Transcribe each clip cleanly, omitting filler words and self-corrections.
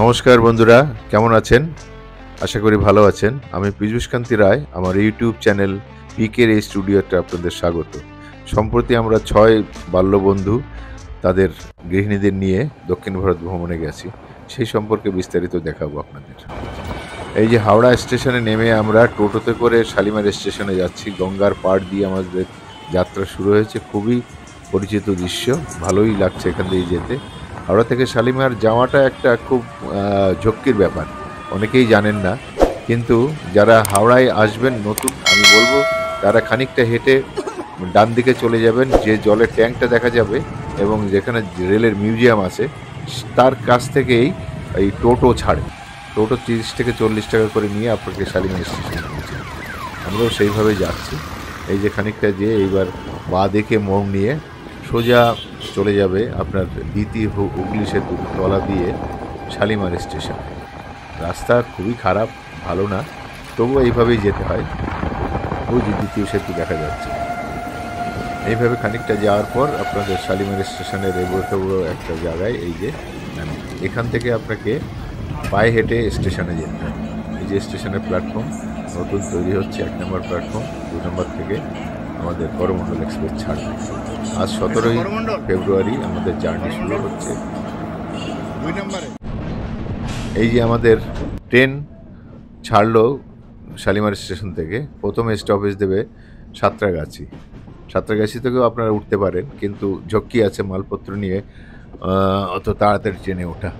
নমস্কার বন্ধুরা, কেমন আছেন? আশা করি ভালো আছেন। আমি পীযূষ কান্তি রায়। আমার ইউটিউব চ্যানেল পিকের এই স্টুডিওতে আপনাদের স্বাগত। সম্প্রতি আমরা 6 বাল্যবন্ধু তাদের গৃহিণীদের নিয়ে দক্ষিণ ভারত ভ্রমণে গেছি। সেই সম্পর্কে বিস্তারিত দেখাবো আপনাদের। এই যে হাওড়া স্টেশনে নেমে আমরা টোটোতে করে শালিমার স্টেশনে যাচ্ছি। গঙ্গার পাড় দিয়ে আমাদের যাত্রা শুরু হয়েছে। খুবই পরিচিত দৃশ্য, ভালোই লাগছে এখান দিয়ে যেতে। হাওড়া থেকে শালিমার যাওয়াটা একটা খুব ঝক্কির ব্যাপার, অনেকেই জানেন না। কিন্তু যারা হাওড়ায় আসবেন নতুন, আমি বলবো তারা খানিকটা হেঁটে ডান দিকে চলে যাবেন, যে জলের ট্যাঙ্কটা দেখা যাবে এবং যেখানে রেলের মিউজিয়াম আছে তার কাছ থেকেই এই টোটো ছাড়ে। টোটো 30 থেকে 40 টাকা করে নিয়ে আপনাকে শালিমার স্টেশনে পৌঁছে দেবে। আমরাও সেইভাবে যাচ্ছি। এই যে খানিকটা যে এইবার বাঁ দিকে মোড় নিয়ে সোজা চলে যাবে আপনার দ্বিতীয় হুগলি সেতুর তলা দিয়ে শালিমার স্টেশন। রাস্তা খুবই খারাপ, ভালো না, তবুও এইভাবেই যেতে হয়। ওই যে দ্বিতীয় সেতু দেখা যাচ্ছে। এইভাবে খানিকটা যাওয়ার পর আপনাদের শালিমার স্টেশনের এবড়ো একটা জায়গায় এই যে এখান থেকে আপনাকে পায়ে হেঁটে স্টেশনে যেতে হয়। এই যে স্টেশনের প্ল্যাটফর্ম নতুন তৈরি হচ্ছে, 1 নম্বর প্ল্যাটফর্ম। 2 নম্বর থেকে আমাদের করমণ্ডল এক্সপ্রেস ছাড়বে। আজ 17ই ফেব্রুয়ারি আমাদের জার্নি শুরু হচ্ছে। 2 নম্বরে এই যে আমাদের ট্রেন ছাড়লো শালিমার স্টেশন থেকে। প্রথমে স্টপেজ দেবে সাঁতরাগাছি। সাঁতরাগাছি থেকেও আপনারা উঠতে পারেন, কিন্তু ঝক্কি আছে মালপত্র নিয়ে অত তাড়াতাড়ি ট্রেনে ওঠা।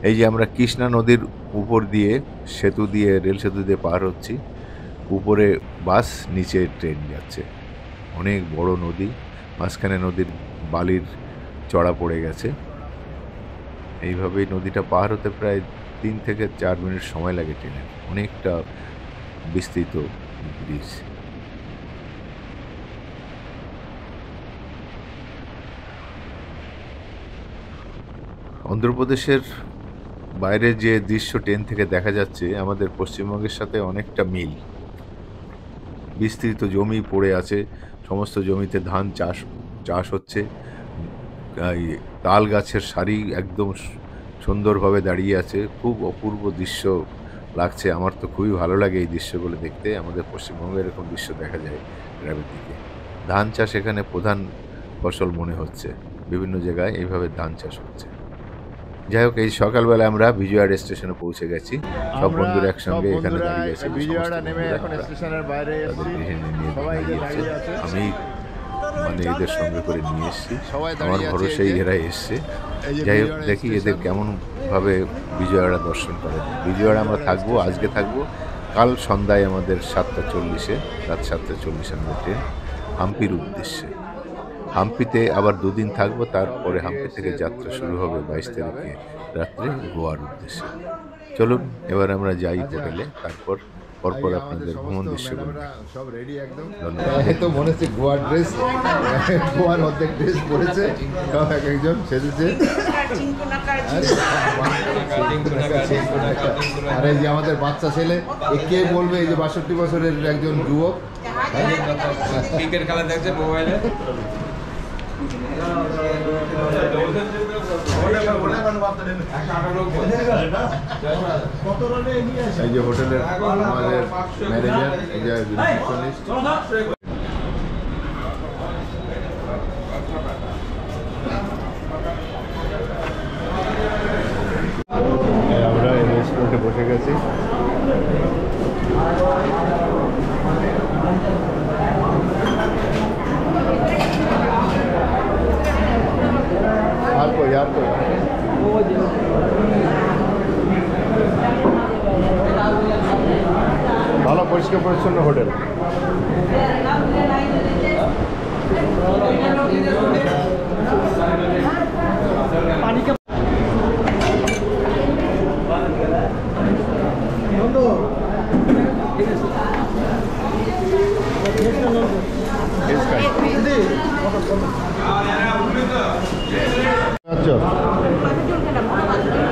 এই যে আমরা কৃষ্ণা নদীর উপর দিয়ে সেতু দিয়ে রেল সেতু দিয়ে পার হচ্ছি। উপরে বাস, নিচে ট্রেন যাচ্ছে। অনেক বড় নদী, মাঝখানে নদীর বালির চড়া পড়ে গেছে। এইভাবেই নদীটা পার হতে প্রায় 3 থেকে 4 মিনিট সময় লাগে ট্রেনের। অনেকটা বিস্তৃত ব্রিজ। অন্ধ্রপ্রদেশের বাইরে যে দৃশ্য ট্রেন থেকে দেখা যাচ্ছে আমাদের পশ্চিমবঙ্গের সাথে অনেকটা মিল। বিস্তৃত জমি পড়ে আছে, সমস্ত জমিতে ধান চাষ হচ্ছে। তাল গাছের সারি একদম সুন্দরভাবে দাঁড়িয়ে আছে। খুব অপূর্ব দৃশ্য লাগছে। আমার তো খুবই ভালো লাগে এই দৃশ্যগুলো দেখতে। আমাদের পশ্চিমবঙ্গে এরকম দৃশ্য দেখা যায় গ্রামের দিকে। ধান চাষ এখানে প্রধান ফসল মনে হচ্ছে। বিভিন্ন জায়গায় এইভাবে ধান চাষ হচ্ছে। যাই হোক, এই সকালবেলা আমরা বিজয়ওয়াড়া স্টেশনে পৌঁছে গেছি। সব বন্ধুরা একসঙ্গে এখানে দাঁড়িয়ে আছে। বিজয়ওয়াড়া নেমে এখন স্টেশনের বাইরে এসেছি। সবাই দাঁড়িয়ে আছে। আমি মানে এদের সঙ্গে করে নিয়ে এসেছি, আমার ভরসায় এরা এসছে। যাই হোক, দেখি এদের কেমন ভাবে বিজয়ওয়াড়া দর্শন করে। বিজয়ওয়াড়া আমরা থাকবো, আজকে থাকবো। কাল সন্ধ্যায় আমাদের 7:40-এ, রাত 7:40 আমাদের ট্রেন হাম্পির উদ্দেশ্যে। হাম্পিতে আবার 2 দিন থাকবো। তারপরে হাম্পি থেকে যাত্রা শুরু হবে 22 তারিখে রাত্রে গোয়ার উদ্দেশ্যে। চলুন এবার আমরা যাই হোটেলে, তারপর পরপর আপনাদের ভ্রমণ দৃশ্যগুলো সব রেডি একদম। তো মনে হচ্ছে গোয়ার ড্রেস, গোয়ার অর্ধেক ড্রেস পরেছে, সব একজন সেজেছে। আর এই যে আমাদের বাচ্চা ছেলে, কে বলবে এই যে 62 বছরের একজন যুবক ক্রিকেট খেলা দেখছে মোবাইলে। এই যে হোটেলের আমাদের ম্যানেজার, এই যে রিসেপশনিস্ট। আমরা এই রেস্টুরেন্টে বসে গেছি। यार को ভালো পরিষ্কার পরিচ্ছন্ন হোটেল।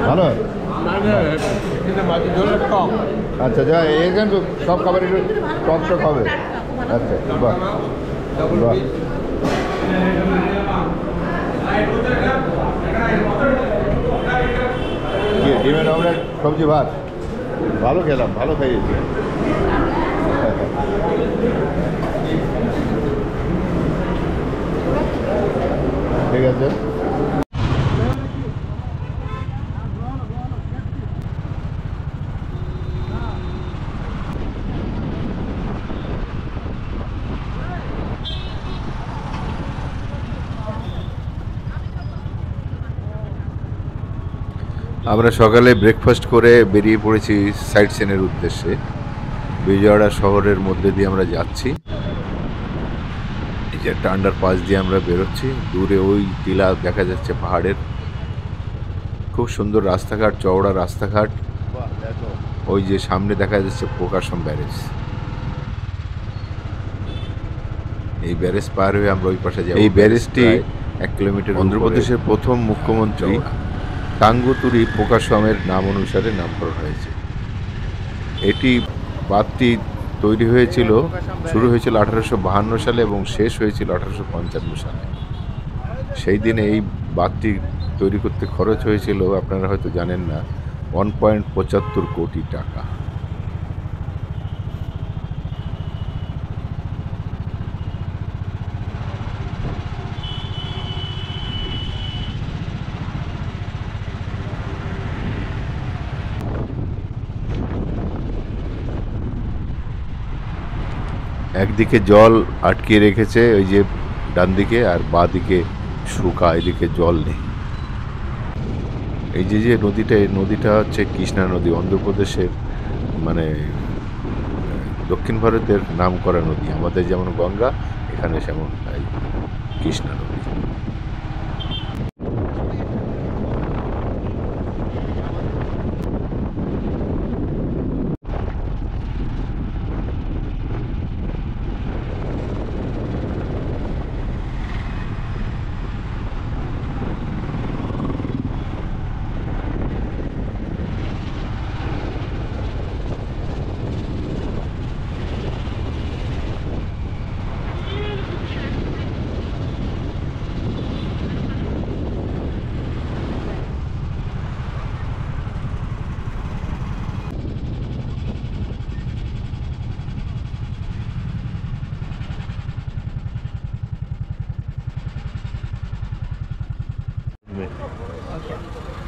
ভালো আচ্ছা, যা এখানে সব খাবার একটু টক টক হবে। আচ্ছা, বাহ বাহ। কি ডিমের অমলেট সবজি ভাত ভালো খেলাম, ভালো খাইয়েছি। ঠিক আছে। আমরা সকালে ব্রেকফাস্ট করে বেরিয়ে পড়েছি সাইট সিনের উদ্দেশ্যে। বিজয়ওয়াড়া শহরের মধ্যে দিয়ে আমরা যাচ্ছি। এই যে একটা আন্ডারপাস দিয়ে আমরা বেরোচ্ছি, দূরে ওই টিলা দেখা যাচ্ছে পাহাড়ের। খুব সুন্দর রাস্তাঘাট, চওড়া রাস্তাঘাট। ওই যে সামনে দেখা যাচ্ছে প্রকাশম ব্যারেজ। এই ব্যারেজ পার হয়ে আমরা ওই পাশে যাব। এই ব্যারেজটি 1 কিলোমিটার। অন্ধ্রপ্রদেশের প্রথম মুখ্যমন্ত্রী টাঙ্গুতুরি প্রকাশমের নাম অনুসারে নামকরণ হয়েছে। এটি বাঁধটি তৈরি হয়েছিল, শুরু হয়েছিল 1852 সালে এবং শেষ হয়েছিল 1855 সালে। সেই দিনে এই বাঁধটি তৈরি করতে খরচ হয়েছিল, আপনারা হয়তো জানেন না, 1.75 কোটি টাকা। একদিকে জল আটকিয়ে রেখেছে ওই যে ডান দিকে, আর বাঁ দিকে শুকা, এদিকে জল নেই। এই যে যে নদীটা, এই নদীটা হচ্ছে কৃষ্ণা নদী, অন্ধ্রপ্রদেশের মানে দক্ষিণ ভারতের নাম করা নদী। আমাদের যেমন গঙ্গা, এখানে যেমন এই কৃষ্ণা নদী।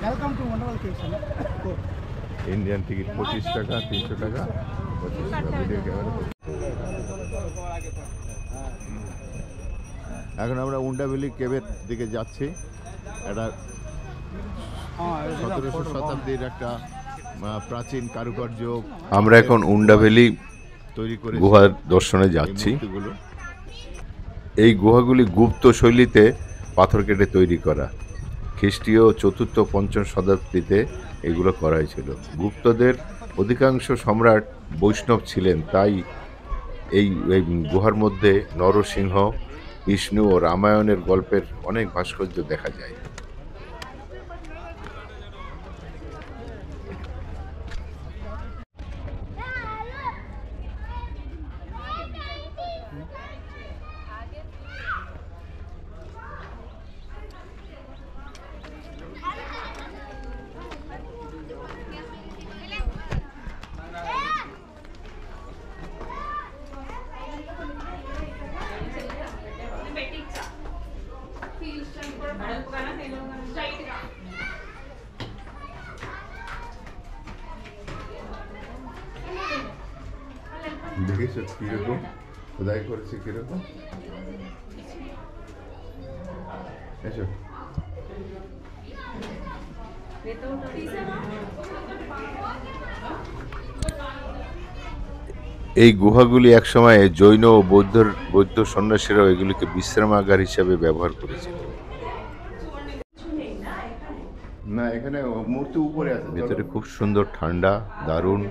Welcome to Wonderful Kitchen. Go. Indian ticket 25 টাকা, 300 টাকা, 25 টাকা। Video camera. এখন আমরা উন্ডাভেলি কেভের দিকে যাচ্ছি। এটা 17শো শতাব্দীর একটা প্রাচীন কারুকার্য। আমরা এখন উন্ডাভেলি তৈরি করে গুহা দর্শনে যাচ্ছি। এই গুহাগুলি গুপ্ত শৈলীতে পাথর কেটে তৈরি করা। খ্রিস্টীয় 4র্থ-5ম শতাব্দীতে এগুলো করা হয়েছিল। গুপ্তদের অধিকাংশ সম্রাট বৈষ্ণব ছিলেন, তাই এই গুহার মধ্যে নরসিংহ, বিষ্ণু ও রামায়ণের গল্পের অনেক ভাস্কর্য দেখা যায়। দেখেছো কিরকম খোদাই করেছে, কিরকম। এসো। এই গুহাগুলি একসময় জৈন ও বৌদ্ধ সন্ন্যাসীরাও এগুলিকে বিশ্রামাগার হিসাবে ব্যবহার করেছিল। না, এখানে মূর্তি উপরে আছে, ভেতরে খুব সুন্দর, ঠান্ডা, দারুণ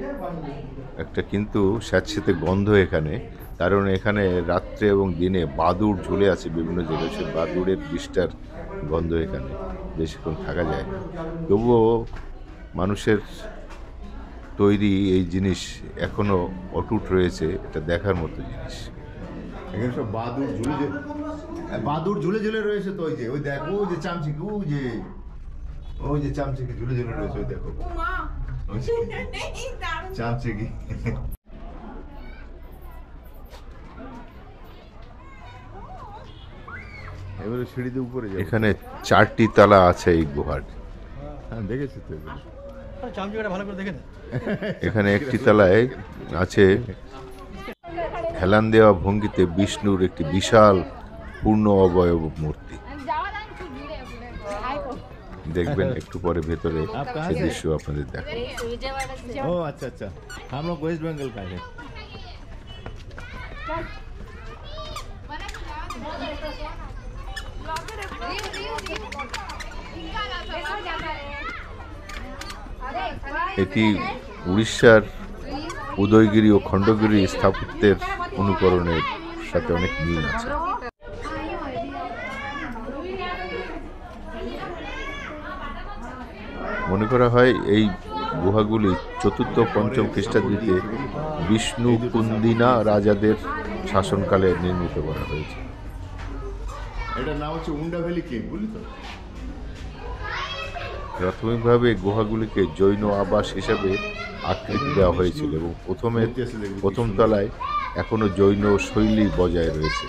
একটা কিন্তু স্যাঁতস্যাঁতে গন্ধ এখানে। কারণ এখানে রাত্রে এবং দিনে বাদুড় ঝুলে আছে বিভিন্ন জায়গায়। সে বাদুড়ের বিষ্ঠার গন্ধ এখানে বেশিক্ষণ থাকা যায় না। তবুও মানুষের তৈরি এই জিনিস এখনো অটুট রয়েছে, এটা দেখার মতো জিনিস। এখানে সব বাদুড় ঝুলে ঝুলে রয়েছে। তো ওই যে ওই দেখো, ওই যে চামচিক, ওই যে ওই যে চামচিকি ঝুলে ঝুলে রয়েছে, ওই দেখো চামচিকি। এবারে সিঁড়িতে উপরে যাবো। এখানে 4টি তালা আছে এই গুহার। হ্যাঁ দেখেছি তো এগুলো। চামচিকাটা ভালো করে দেখে দে। এখানে একটি তলায় আছে হেলান দেওয়া ভঙ্গিতে বিষ্ণুর একটি বিশাল পূর্ণ অবয়ব মূর্তি। দেখবেন একটু পরে ভেতরে সেই দৃশ্য আপনাদের দেখাবো। ও अच्छा अच्छा, हम लोग वेस्ट बंगाल का है। এটি উড়িষ্যার উদয়গিরি ও খণ্ডগিরি স্থাপত্যের অনুকরণের সাথে অনেক মিল আছে। মনে করা হয় এই গুহাগুলি 4র্থ ও 5ম খ্রিস্টাব্দে বিষ্ণু কুন্দিনা রাজাদের শাসনকালে নির্মিত করা হয়েছে। এটার নাম হচ্ছে উন্ডা ভ্যালি কেভ, বুঝলি তো? প্রাথমিকভাবে গুহাগুলিকে জৈন আবাস হিসেবে আকৃতি দেওয়া হয়েছিল এবং প্রথম তলায় এখনো জৈন শৈলী বজায় রয়েছে।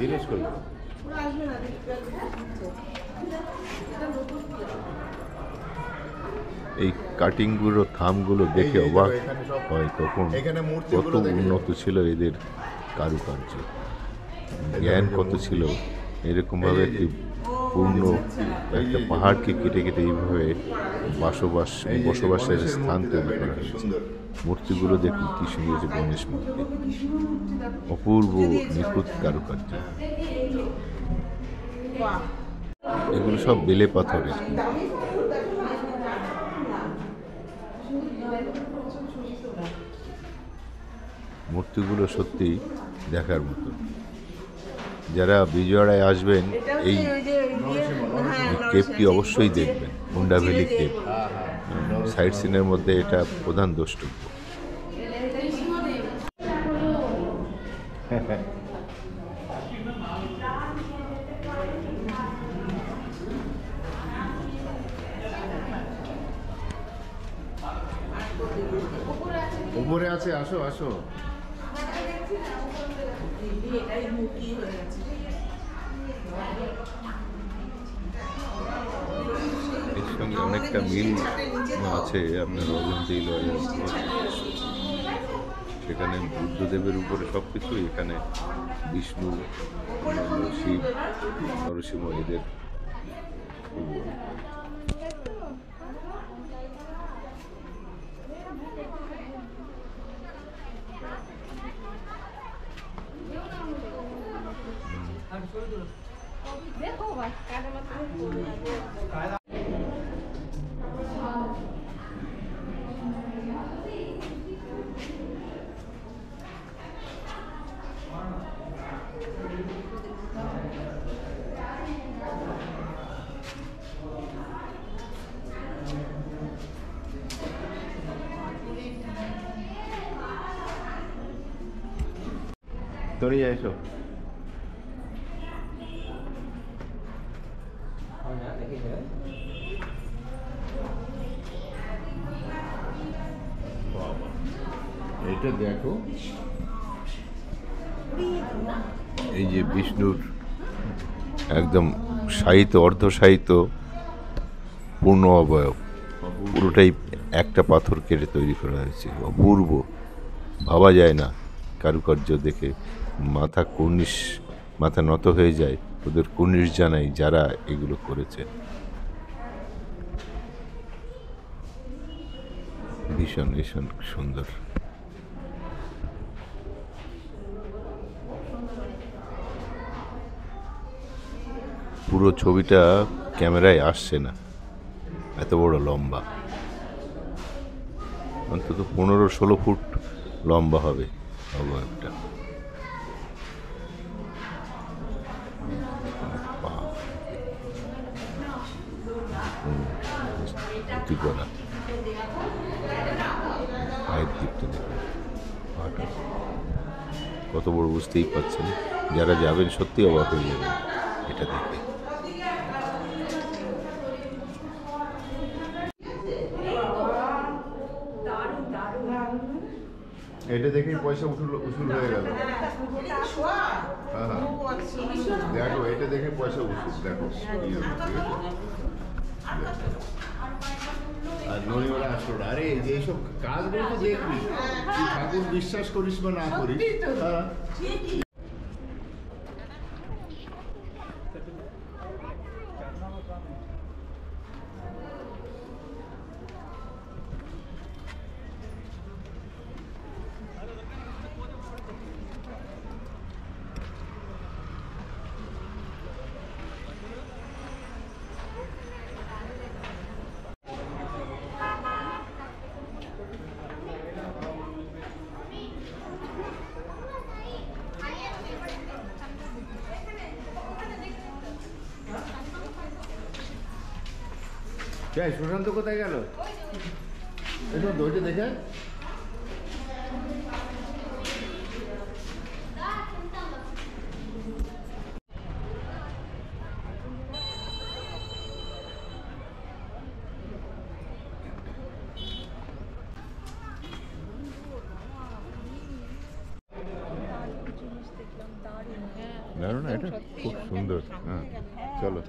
জিজ্ঞেস করলো এই কাটিংগুলো থামগুলো দেখে অবাক হয় তখন কত উন্নত ছিল এদের কারুকার্য, জ্ঞান কত ছিল। এরকমভাবে একটি পূর্ণ একটা পাহাড়কে কেটে কেটে এইভাবে বসবাসের স্থান তৈরি করা হয়েছে। মূর্তিগুলো দেখুন কি সুন্দর, যে গণেশ মূর্তি, অপূর্ব নিখুঁত কারুকার্য। এগুলো সব বেলে পাথরের। মূর্তিগুলো সত্যি দেখার মতো। যারা বিজয়ওয়াড়ায় আসবেন এই কেভটি অবশ্যই দেখবেন, হুন্ডা ভ্যালি কেভ। সাইট সিনের মধ্যে এটা প্রধান দ্রষ্টব্য। উপরে আছে, আসো আসো। এর সঙ্গে অনেকটা মিল আছে আপনার অজন্তি লয়ে, সেখানে বুদ্ধদেবের উপরে সব কিছু, এখানে বিষ্ণু, শিব, নরসিংহ এদের। তোরই এসো। এটা দেখো, এই যে বিষ্ণুর একদম সাহিত্য, অর্ধসাহিত্য পূর্ণ অবয়ব, পুরোটাই একটা পাথর কেটে তৈরি করা হয়েছে। অপূর্ব, ভাবা যায় না। কারুকার্য দেখে মাথা নত হয়ে যায়। ওদের কুর্নিশ জানাই যারা এগুলো করেছে। ভীষণ ভীষণ সুন্দর। পুরো ছবিটা ক্যামেরায় আসছে না, এত বড় লম্বা, অন্তত 15-16 ফুট লম্বা হবে অবয়বটা। উদ্দীপনা। পায়ের দিকটা দেখুন, পাটা কত বড় বুঝতেই পারছেন। যারা যাবেন সত্যি অবাক হয়ে যাবেন এটা দেখে। এটা দেখেই পয়সা উসুল হয়ে গেল। হ্যাঁ হ্যাঁ, দেখো এটা দেখে পয়সা উসুল, দেখো আর নড়িমারা আসলো না। আরে এইসব কাজগুলো তো দেখবি, তুই ঠাকুর বিশ্বাস করিস বা না করিস। হ্যাঁ, সুশান্ত কোথায় গেল? এটা দইটা দেখে জানো না, এটা খুব সুন্দর। হ্যাঁ চলো,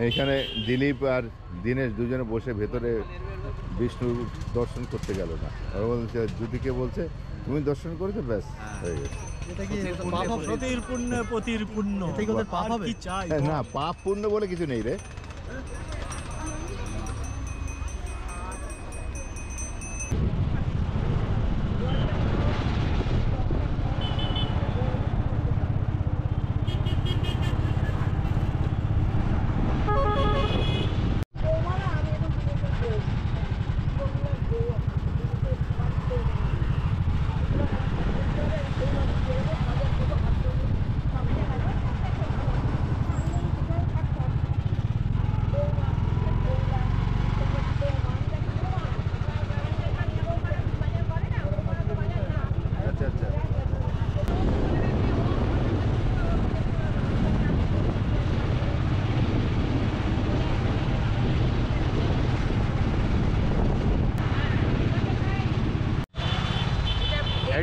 এইখানে দিলীপ আর দীনেশ দুজনে বসে ভেতরে বিষ্ণু দর্শন করতে গেল না। ওরা বলছে, জ্যোতিকে বলছে তুমি দর্শন করেছো, ব্যাস হয়ে গেছে। এটা কি প্রতির পুণ্য পতির পুণ্য, এটা কি ওদের পাপ হবে? না, পাপ পুণ্য বলে কিছু নেই রে।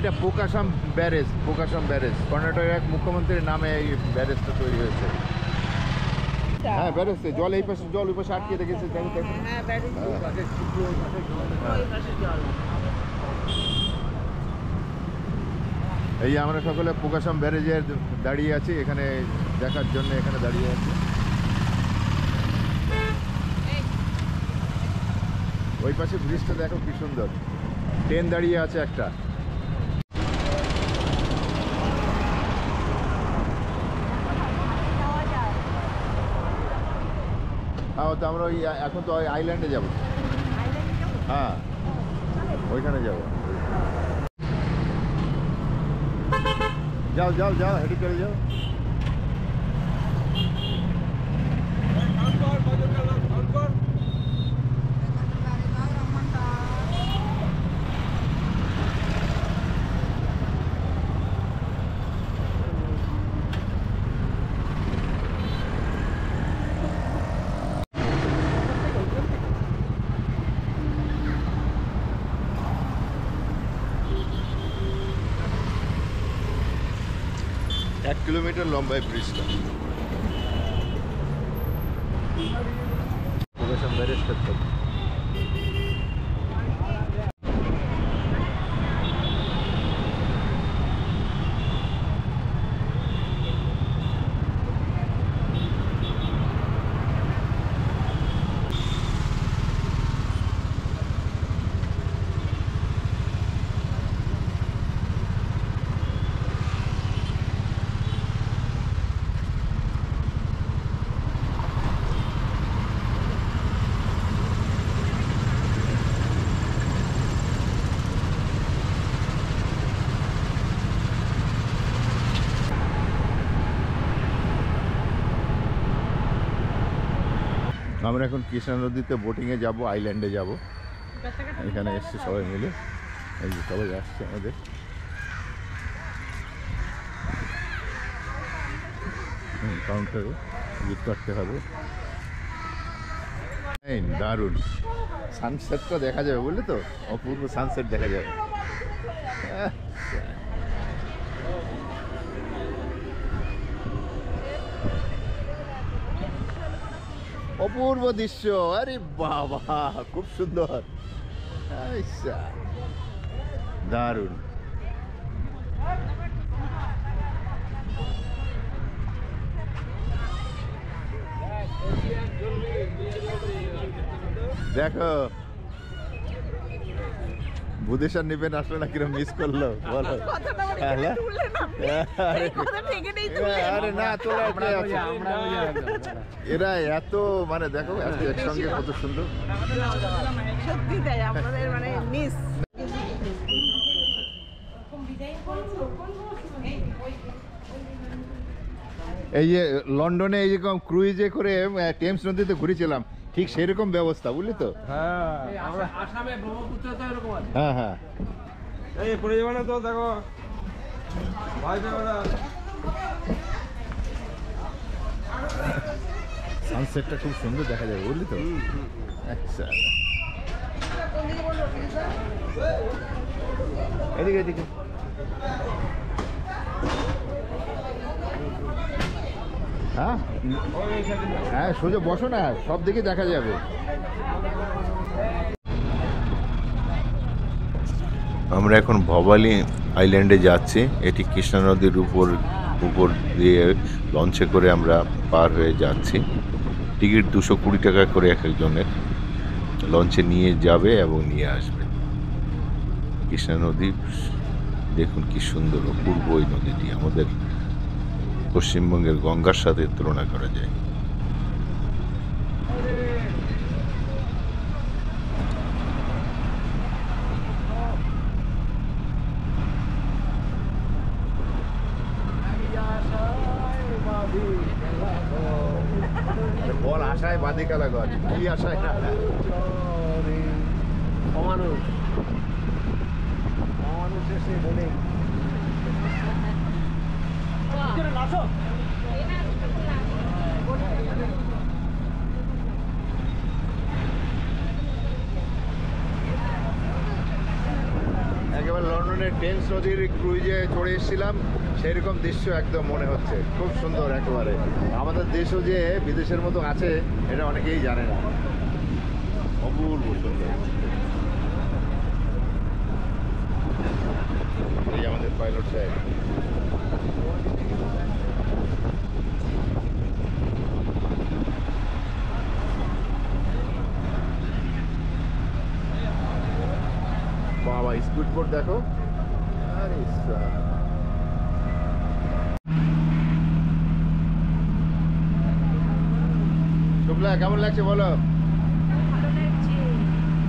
এটা প্রকাশম ব্যারেজ, প্রকাশম ব্যারেজ কর্ণাটকের এক মুখ্যমন্ত্রীর নামে এই ব্যারেজটা তৈরি হয়েছে। হ্যাঁ ব্যারেজে জল এই পাশে, জল ওই পাশে আটকে রেখেছে। এই আমরা সকলে প্রকাশম ব্যারেজে দাঁড়িয়ে আছি, এখানে দেখার জন্য এখানে দাঁড়িয়ে আছি। ওই পাশে ব্রিজটা দেখো কি সুন্দর, ট্রেন দাঁড়িয়ে আছে একটা। হ্যাঁ, তো আমরা ওই এখন তো ওই আইল্যান্ডে যাবো। হ্যাঁ ওইখানে যাবো। যাও যাও যাও, হেঁটে চলে যাও। এক কিলোমিটার লম্বা এই ব্রিজটা। প্রকাশম ব্যারেজ করতে আমরা এখন কৃষ্ণা নদীতে বোটিংয়ে যাব, আইল্যান্ডে যাব। এখানে এসছে সবাই মিলে, এই যে সবাই আসছে আমাদের। কাউন্টারে টিকিট কাটতে হবে। এই দারুণ সানসেটটা দেখা যাবে, বুঝলি তো, অপূর্ব সানসেট দেখা যাবে। অপূর্ব দৃশ্য, আরে বাবা খুব সুন্দর, দারুণ। দেখো বুধেশ্বর নিবেন আসলো না, কিরম মিস করলো বলো। আরে না তোলা, এরা এত মানে দেখো একসঙ্গে কত সুন্দর। সত্যি তাই আপনাদের মানে মিস। এই যে লন্ডনে এই রকম ক্রুইজে করে টেমস নদীতে ঘুরেছিলাম, ঠিক সেরকম ব্যবস্থা, বুঝলি তো। আসামে ব্রহ্মপুত্র তো এরকম আছে। হ্যাঁ হ্যাঁ, এই পড়ে যাবে না তো, দেখো ভয় পেও না। সানসেটটা খুব সুন্দর দেখা যাবে, বুঝলি তো। আচ্ছা এদিকে এদিকে, হ্যাঁ হ্যাঁ সোজা বসো না, সব দিকে দেখা যাবে। আমরা এখন ভবালী আইল্যান্ডে যাচ্ছি। এটি কৃষ্ণা নদীর উপর দিয়ে লঞ্চে করে আমরা পার হয়ে যাচ্ছি। টিকিট 220 টাকা করে এক একজনের। লঞ্চে নিয়ে যাবে এবং নিয়ে আসবে। কৃষ্ণা নদী দেখুন কি সুন্দর, অপূর্ব এই নদীটি। আমাদের পশ্চিমবঙ্গের গঙ্গার সাথে তুলনা করা যায়। বল আশায় বাঁধি কালা ঘর, কি আশায় না। অমানুষ এসে বলে একেবারে লন্ডনের টেমস নদীর ক্রুইজে চড়ে এসেছিলাম, সেরকম দৃশ্য একদম মনে হচ্ছে। খুব সুন্দর একেবারে। আমাদের দেশও যে বিদেশের মতো আছে এটা অনেকেই জানে না, অপূর্ব সুন্দর। এই আমাদের পাইলট সাহেব। বাবা স্পিড বোট দেখো, আরে শুক্লা কেমন লাগছে বলো।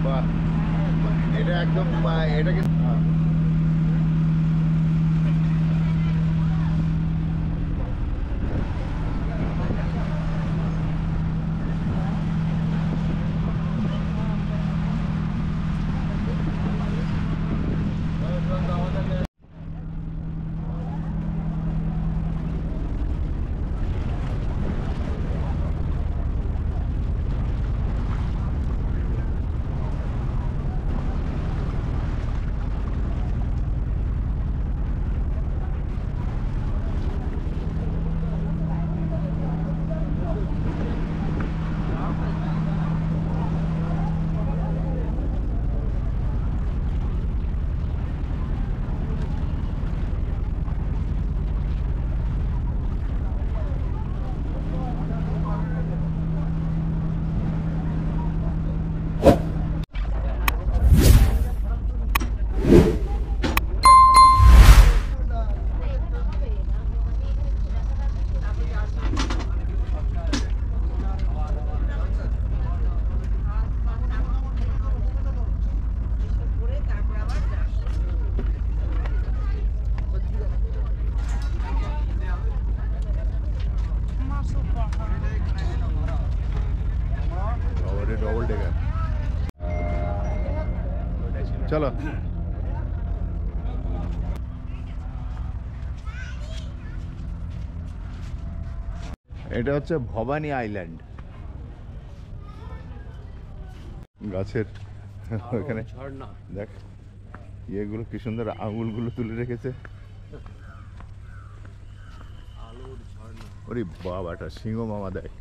বাহ, এটা একদম এটা কিন্তু ডবল ডেকার। চলো এটা হচ্ছে ভবানী আইল্যান্ড। গাছের ওখানে দেখ ইয়েগুলো কি সুন্দর আঙুলগুলো তুলে রেখেছে। ওরে বাবাটা সিংহ মামা দেখ।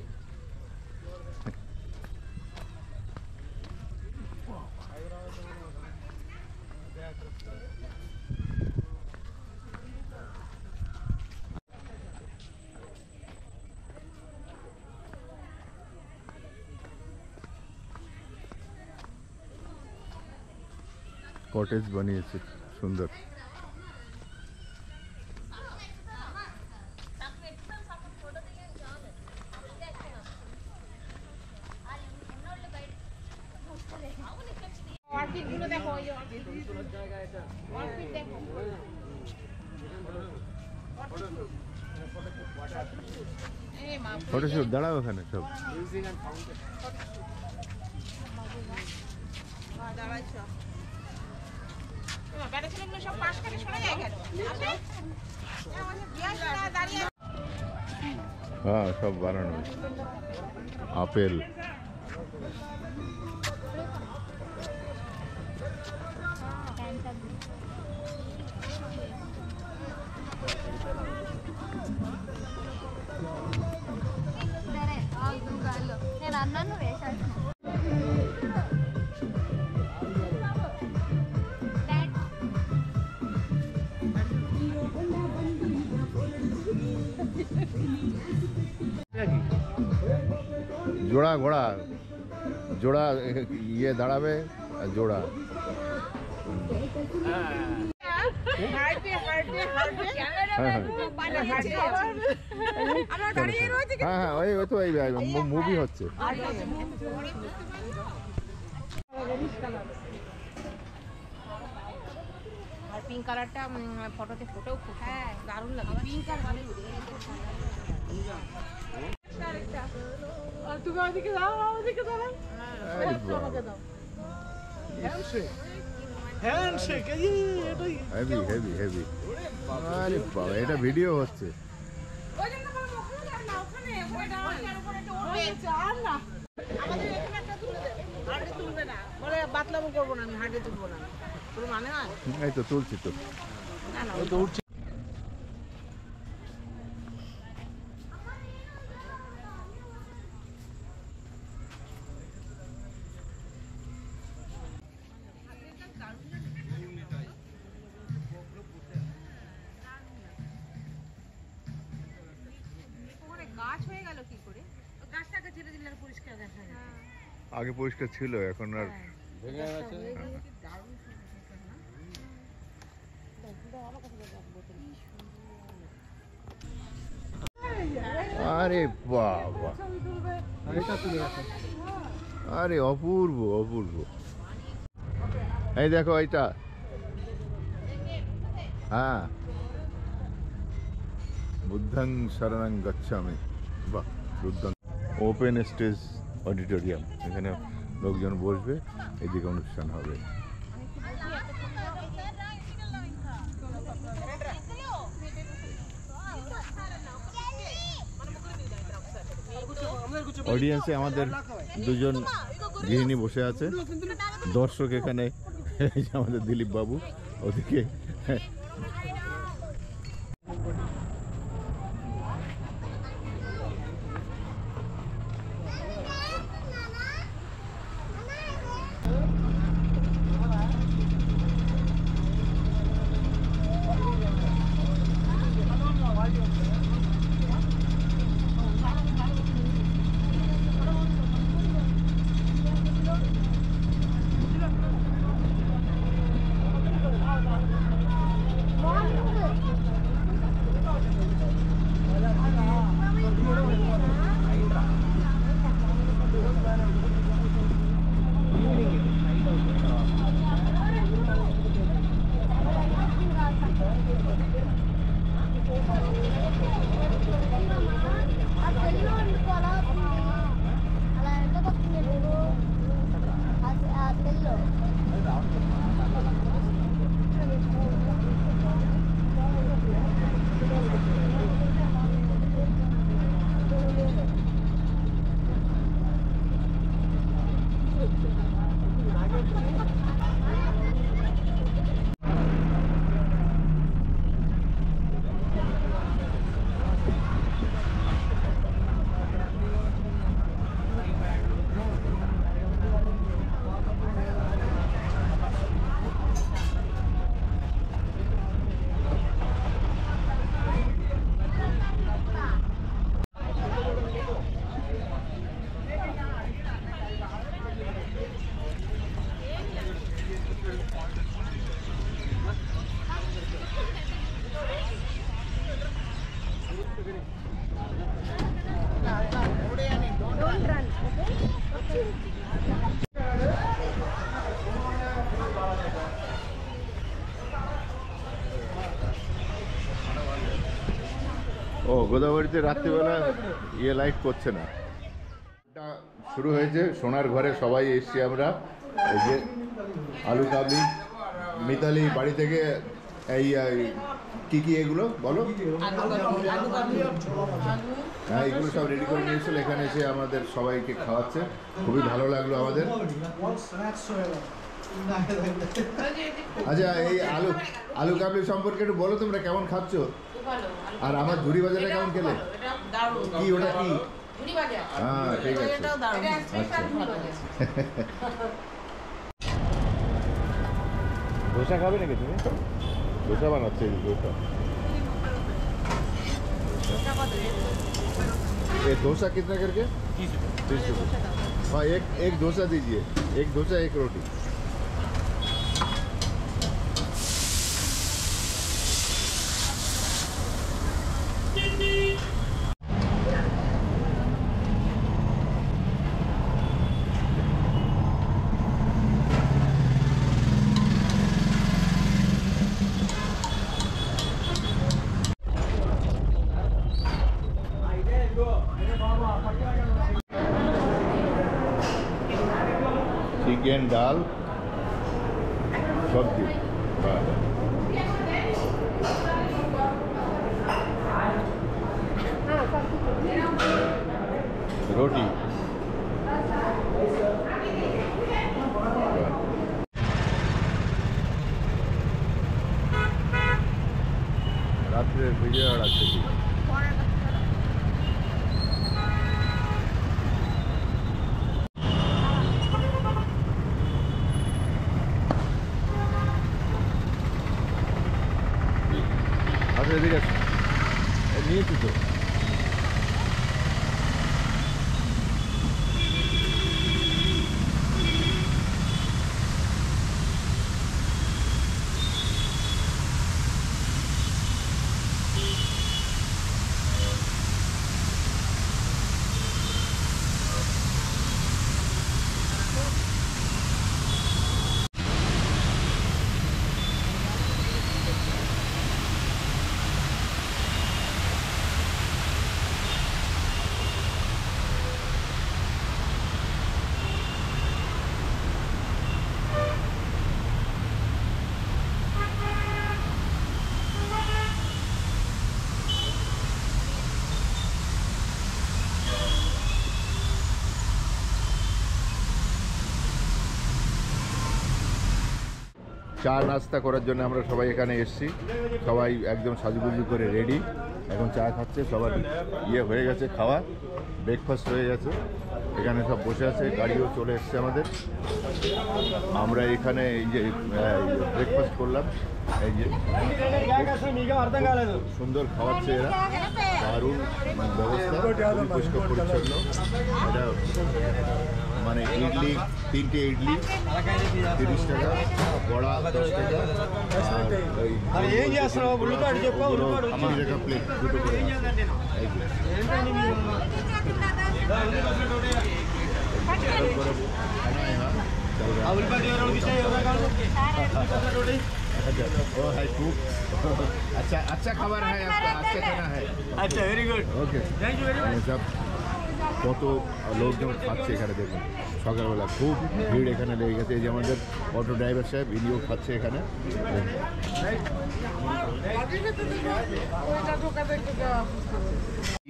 কটেজ বানিয়েছে সুন্দর। ফটোশুট দাঁড়াও ওখানে সব। হ্যাঁ সব বানানো আপেল। నేను అన్నాను వేశాను জোড়া ঘোড়া জোড়া ইয়ে দাঁড়াবে আর জোড়া। হ্যাঁ হ্যাঁ ওই তো এই মুভি হচ্ছে। আর পিঙ্ক কালারটা ফটোতে ফোটেও খুব দারুণ লাগে। পিঙ্ক আর তুমি ওদিকে দাও, ওদিকে দাও, আমাকে দাও। হ্যান্ডশেক এই এটাই হেভি হেভি হেভি। আরে বাবা এটা ভিডিও হচ্ছে। বাতলামো করবো না, আমি হাঁটে তুলবো না। তোর মানে হয় এই তো তুলছি তো। না না গাছ হয়ে গেল কি করে? গাছটাকে ছেড়ে দিলে আর পরিষ্কার দেখা যায়। আগে পরিষ্কার ছিল এখন আর ভেঙে গেছে। আরে বাবা আরে অপূর্ব অপূর্ব। এই দেখো এইটা। হ্যাঁ বুদ্ধং শরণং গচ্ছামি। বাহ বুদ্ধং। ওপেন স্টেজ অডিটোরিয়াম, এখানে লোকজন বসবে, এদিকে অনুষ্ঠান হবে। অডিয়েন্সে আমাদের দুজন গৃহিণী বসে আছে, দর্শক এখানে আমাদের দিলীপ বাবু, ওদিকে ও গোদাবরীতে রাত্রিবেলা লাইট করছে না। শুরু হয়েছে সোনার ঘরে সবাই এসছি আমরা। এই যে আলু কাবলি, মিতালি বাড়ি থেকে এই কি এগুলো বলো? হ্যাঁ, এগুলো সব রেডি করে নিয়ে এসেছিল, এখানে এসে আমাদের সবাইকে খাওয়াচ্ছে। খুবই ভালো লাগলো আমাদের। আচ্ছা, এই আলু কাবলি সম্পর্কে একটু বলো, তোমরা কেমন খাচ্ছ? আর আমার ঝুড়ি বাজারটা কেমন খেলে? কি ওটা কি? হ্যাঁ, ঠিক আছে। ধোসা খাবে নাকি তুমি? ধোসা বানাচ্ছে ধোসা। ये डोसा कितना करके? 30 रुपये। हाँ, एक डोसा दीजिए, एक डोसा एक रोटी। चिकन दाल सब्जी रोटी रात्रे विजय और এদিকে নিয়েছি তো। চা নাস্তা করার জন্য আমরা সবাই এখানে এসেছি। সবাই একদম সাজুগুজু করে রেডি, এখন চা খাচ্ছে। সবার হয়ে গেছে, খাওয়া ব্রেকফাস্ট হয়ে গেছে। এখানে সব বসে আছে, গাড়িও চলে এসছে আমাদের। আমরা এখানে এই যে ব্রেকফাস্ট করলাম। এই যে সুন্দর খাওয়াচ্ছে এরা, দারুণ ব্যবস্থা, পরিষ্কার পরিচ্ছন্ন। এটা মানে ইডলি, 3টে ইডলি 30 টাকা, বড়া 10 টাকা, আর 30 টাকা প্লেট, দুটো করে। ओ है खूब अच्छा अच्छा खबर है आपका, अच्छा खाना है। अच्छा, very good, okay, thank you very much. सब কত লোকজন খাচ্ছে এখানে, দেখুন সকালবেলা খুব ভিড় এখানে লেগে গেছে। এই যে আমাদের অটো ড্রাইভার সাহেব, ইনিও খাচ্ছে এখানে।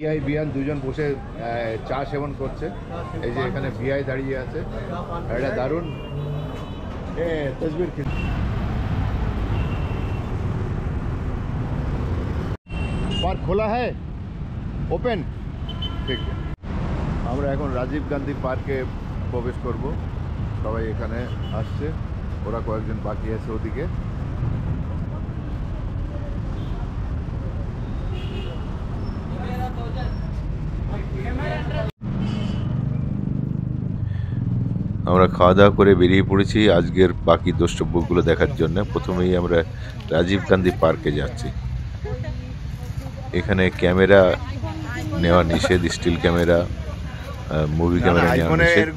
ভিআই বিয়ান দুজন বসে চা সেবন করছে। এই যে এখানে ভিআই দাঁড়িয়ে আছে, এটা দারুণ তসবির। পার্ক খোলা হ্যায়, ওপেন? ঠিক আছে, আমরা এখন রাজীব গান্ধী পার্কে প্রবেশ করব। সবাই এখানে আসছে, ওরা কয়েকজন বাকি আছে ওদিকে। আমরা খাওয়া দাওয়া করে বেরিয়ে পড়েছি আজকের বাকি দ্রষ্টব্যগুলো দেখার জন্য। প্রথমেই আমরা রাজীব গান্ধী পার্কে যাচ্ছি। এখানে ক্যামেরা নেওয়া নিষেধ, স্টিল ক্যামেরা, মুভি ক্যামেরা নেওয়া নিষেধ।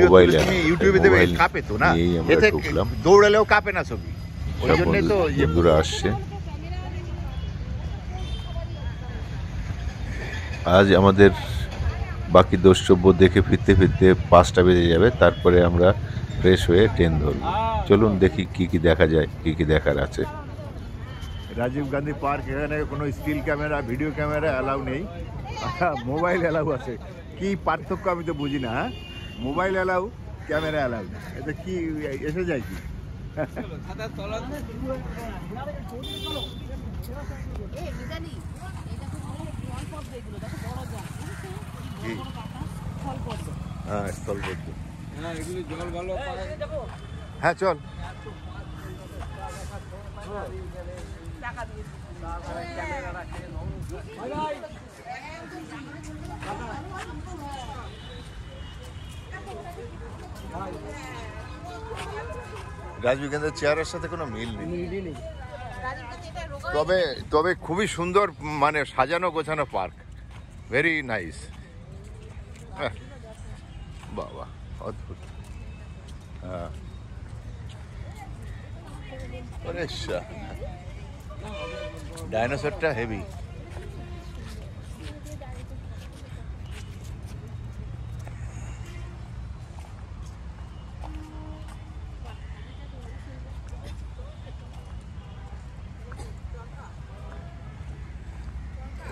মোবাইল নিয়েই আমরা ঢুকলাম। দৌড়ালেও কাঁপে না ছবি, সব বন্ধুরা আসছে। আজ আমাদের বাকি দ্রষ্টব্য দেখে ফিরতে ফিরতে 5টা বেজে যাবে, তারপরে আমরা ফ্রেশ হয়ে ট্রেন ধরব। চলুন দেখি কি কি দেখা যায়, কি কি দেখার আছে। রাজীব গান্ধী পার্ক, এখানে কোনো still camera, video camera allow নেই, মোবাইল অ্যালাউ আছে। কি পার্থক্য আমি তো বুঝি না। মোবাইল অ্যালাউ, ক্যামেরা অ্যালাউ, এটা কি এসে যায় কি? হ্যাঁ, স্থলপদ্ম। হ্যাঁ চল। রাজীব গান্ধীর চেয়ারের সাথে কোনো মিল নেই, তবে তবে খুবই সুন্দর, মানে সাজানো গোছানো পার্ক, ভেরি নাইস। বাবা অদ্ভুত। হ্যাঁ, ডাইনোসরটা হেভি।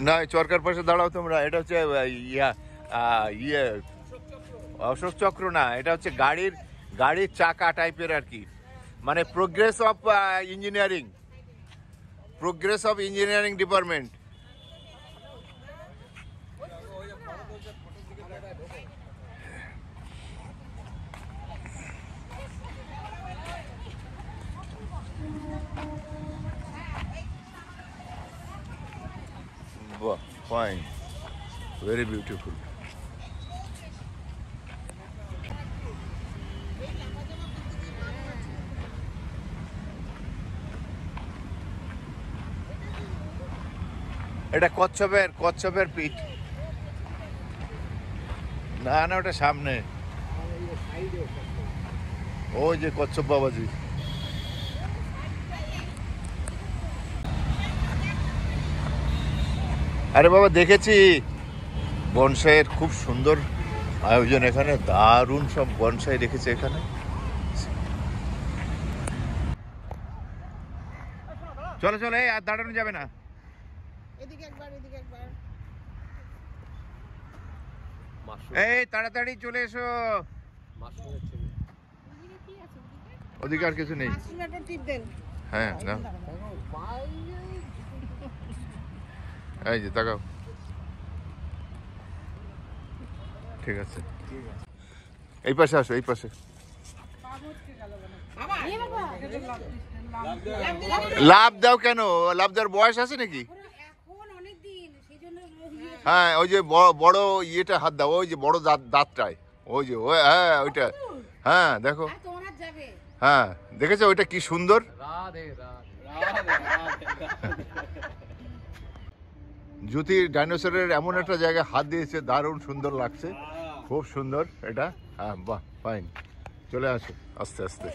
না, চরকার পাশে দাঁড়াও তোমরা। এটা হচ্ছে ইয়ে অশোক চক্র না, এটা হচ্ছে গাড়ির চাকা টাইপের আর কি, মানে প্রোগ্রেস অফ ইঞ্জিনিয়ারিং ডিপার্টমেন্ট। বাহ, ফাইন, ভেরি বিউটিফুল। এটা কচ্ছপের পিঠ না, না ওটা সামনে, ওই যে কচ্ছপ বাবাজি। আরে বাবা, দেখেছি বনসাইয়ের খুব সুন্দর আয়োজন এখানে, দারুণ সব বনসাই রেখেছে এখানে। চলো চলো, এই আর দাঁড়ানো যাবে না। এই তাড়াতাড়ি চলে এসো, ওদিকে আর কিছু নেই। হ্যাঁ না, এই যে তাকাও। ঠিক আছে, এই পাশে আসো, এই পাশে। লাভ দাও কেন? লাভ দেওয়ার বয়স আছে নাকি? হ্যাঁ, ওই যে বড় ইয়েটা হাত দাও, ওই যে বড় দাঁতটায়, ওই যে হ্যাঁ ওইটা। হ্যাঁ দেখো, হ্যাঁ দেখেছো ওইটা কি সুন্দর। জ্যোতি ডাইনোসরের এমন একটা জায়গায় হাত দিয়েছে, দারুণ সুন্দর লাগছে, খুব সুন্দর এটা। হ্যাঁ বাহ, ফাইন। চলে আসো আস্তে আস্তে।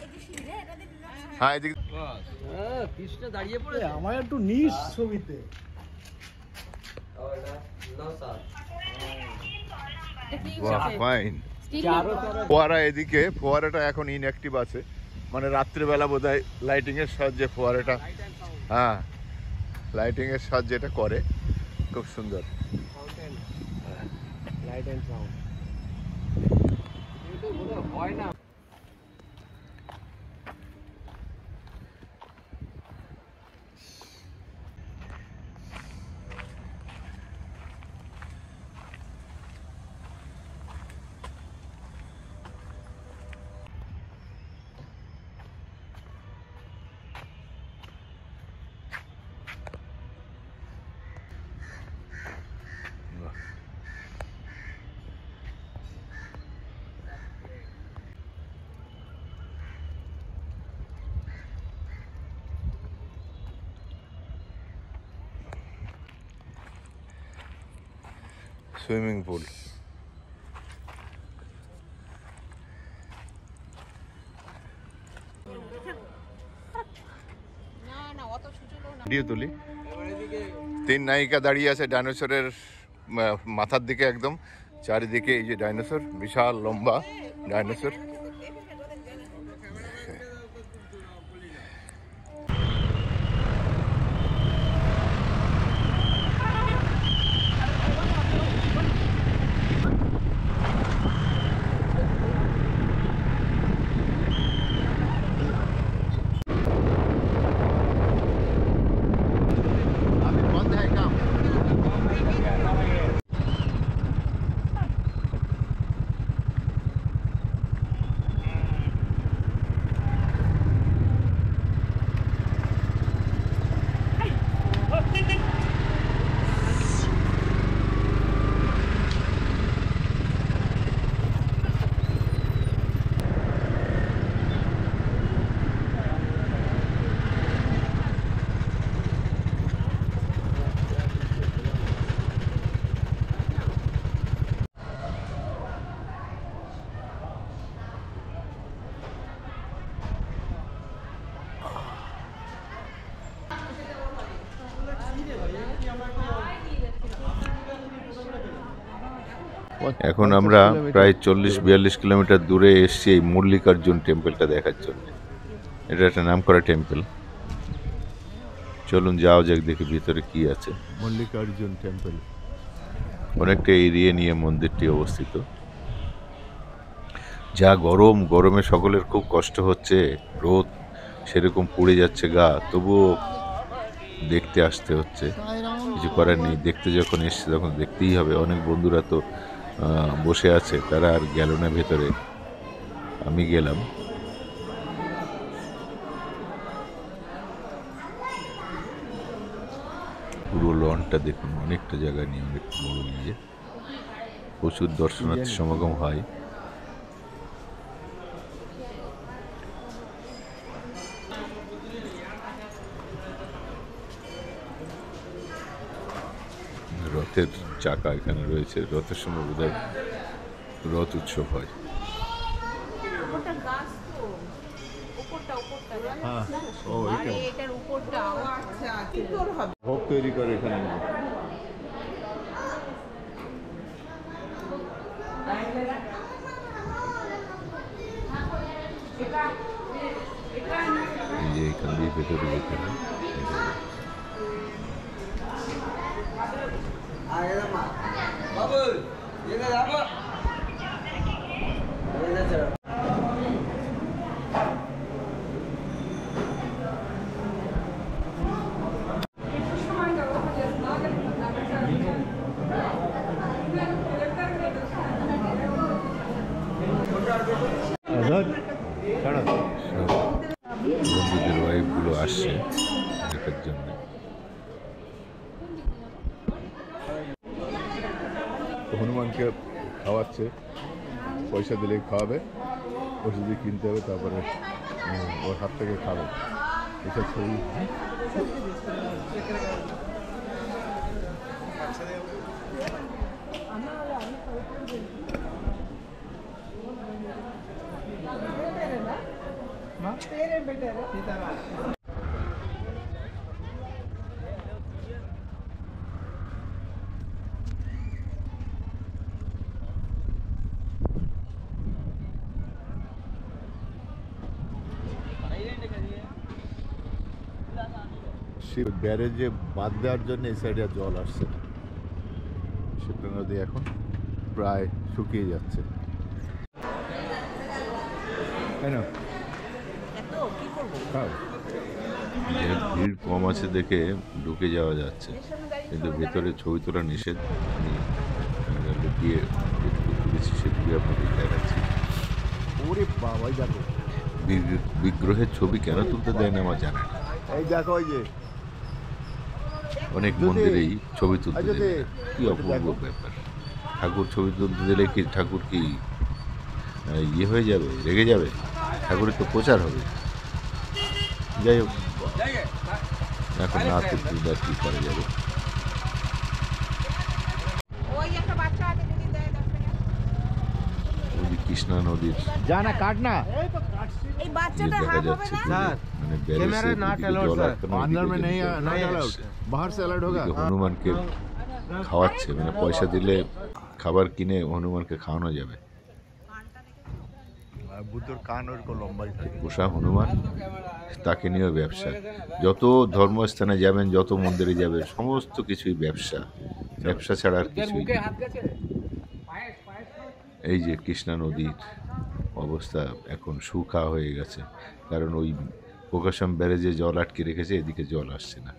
হ্যাঁ এদিকে দাঁড়িয়ে পড়ে আমার একটু নিস ছবিতে। ফাইন। ফোয়ারা এদিকে, ফোয়ারাটা এখন ইনঅ্যাক্টিভ আছে, মানে রাত্রিবেলা বোধহয় লাইটিং এর সাহায্যে ফোয়ারাটা, হ্যাঁ লাইটিং এর সাহায্যে এটা করে, খুব সুন্দর। লাইট অ্যান্ড সাউন্ড কিন্তু বোধহয় হয় না। Swimming pool. না না অত সুযোগও না। ভিডিও তুলি। 3 নায়িকা দাঁড়িয়ে আছে ডাইনোসরের মাথার দিকে, একদম চারিদিকে এই যে ডাইনোসর, বিশাল লম্বা ডাইনোসর। এখন আমরা প্রায় 40-42 কিলোমিটার দূরে এসেছি এই মল্লিকার্জুন টেম্পলটা দেখার জন্য। এটা একটা নামকরা টেম্পল। চলুন যাও যাক, দেখি ভিতরে কি আছে। মল্লিকার্জুন টেম্পল অনেকটা এরিয়া নিয়ে মন্দিরটি অবস্থিত। যা গরম, গরমে সকলের খুব কষ্ট হচ্ছে, রোদ সেরকম পুড়ে যাচ্ছে গা, তবুও দেখতে আসতে হচ্ছে, কিছু করার নেই। দেখতে যখন এসছে তখন দেখতেই হবে। অনেক বন্ধুরা তো বসে আছে, তারা আর গেল না ভেতরে, আমি গেলাম। পুরো লনটা দেখুন, অনেকটা জায়গা নিয়ে, অনেক বড় নিয়ে, প্রচুর দর্শনার্থী সমাগম হয়। রথের চাকা এখানে রয়েছে, রথের সময় বোধহয় রথ উৎসব হয়। ওটা গাছ তো উপরটা এটার উপরটা। আচ্ছা কি তোর হবে ভোগ তৈরি করে এখানে। এই যে এখান দিয়ে ভেতরে যেতে হয়। বন্ধুদের ওয়াইফগুলো আসছে দেখার জন্য। হনুমানকে খাওয়াচ্ছে, পয়সা দিলেই খাওয়াবে, ওষুধ দিয়ে কিনতে হবে, তারপরে ওর হাত থেকে খাবে। এসব ছবি ব্যারেজে বাঁধ দেওয়ার জন্য এই সাইডে জল আসছে না। শিপ্রা নদী এখন প্রায় শুকিয়ে যাচ্ছে। তাই না? এত কি করবো? খাও। ভিড় কম আছে দেখে ঢুকে যাওয়া যাচ্ছে, কিন্তু ভেতরে ছবি তোলা নিষেধ। আমি লুকিয়ে তুলেছি, সেগুলি আপনাদের দেখাচ্ছি। ওরে বাবাই দেখো, বিগ্রহের ছবি কেন তুলতে দেয় না আমার জানা নেই। এই দেখো, ওই যে অনেক মন্দিরেই ছবি তুলতে দেবে না। কি অপূর্ব ব্যাপার! ঠাকুর ছবি তুলতে দিলে কি ঠাকুর কি ইয়ে হয়ে যাবে, রেগে যাবে? ঠাকুরের তো প্রচার হবে। যাই হোক, এখন না তুলতে কি করা যাবে। ওই একটা বাচ্চা আছে যদি দেয় 10 টাকা। ওই যে কৃষ্ণা নদীর যা না, কাট না। এই ইয়ে বাচ্চাটা দেখা হাফ হবে যাচ্ছে, না? মানে कैमरा not allowed, sir. अंदर में नहीं अलाउड, बाहर से अलाउड होगा। হনুমানকে খাওয়াচ্ছে, মানে পয়সা দিলে খাবার কিনে হনুমানকে খাওয়ানো যাবে। বুদ্ধর কান ওরকম লম্বাই থাকে। পোষা হনুমান, তাকে নিয়েও ব্যবসা। যত ধর্মস্থানে যাবেন, যত মন্দিরে যাবেন, সমস্ত কিছুই ব্যবসা। ব্যবসা ছাড়া আর কিছুই নেই। এই যে কৃষ্ণা নদীর অবস্থা এখন শুখা হয়ে গেছে, কারণ ওই প্রকাশম ব্যারেজে জল আটকে রেখেছে, এদিকে জল আসছে না।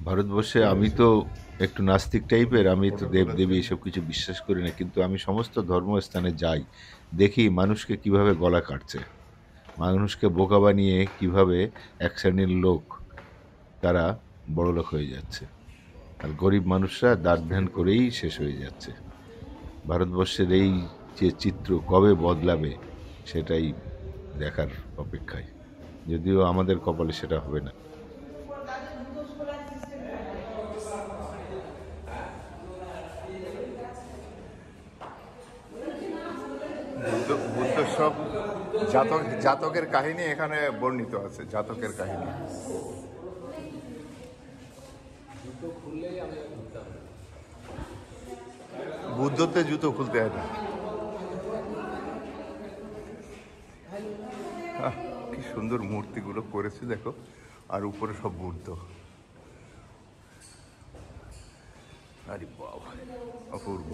ভারতবর্ষে আমি তো একটু নাস্তিক টাইপের, আমি তো দেবদেবী এসব কিছু বিশ্বাস করি না, কিন্তু আমি সমস্ত ধর্মস্থানে যাই, দেখি মানুষকে কিভাবে গলা কাটছে, মানুষকে বোকা বানিয়ে কিভাবে এক শ্রেণীর লোক তারা বড়লোক হয়ে যাচ্ছে, আর গরিব মানুষরা দাঁত ধ্যান করেই শেষ হয়ে যাচ্ছে। ভারতবর্ষের এই যে চিত্র কবে বদলাবে সেটাই দেখার অপেক্ষায়, যদিও আমাদের কপালে সেটা হবে না। বুদ্ধ সব জাতকের কাহিনী এখানে বর্ণিত আছে, জাতকের কাহিনী। বুদ্ধতে জুতো খুলতে হয় না। কি সুন্দর মূর্তিগুলো করেছে দেখো, আর উপরে সব বুদ্ধ। আরে বাবা, অপূর্ব।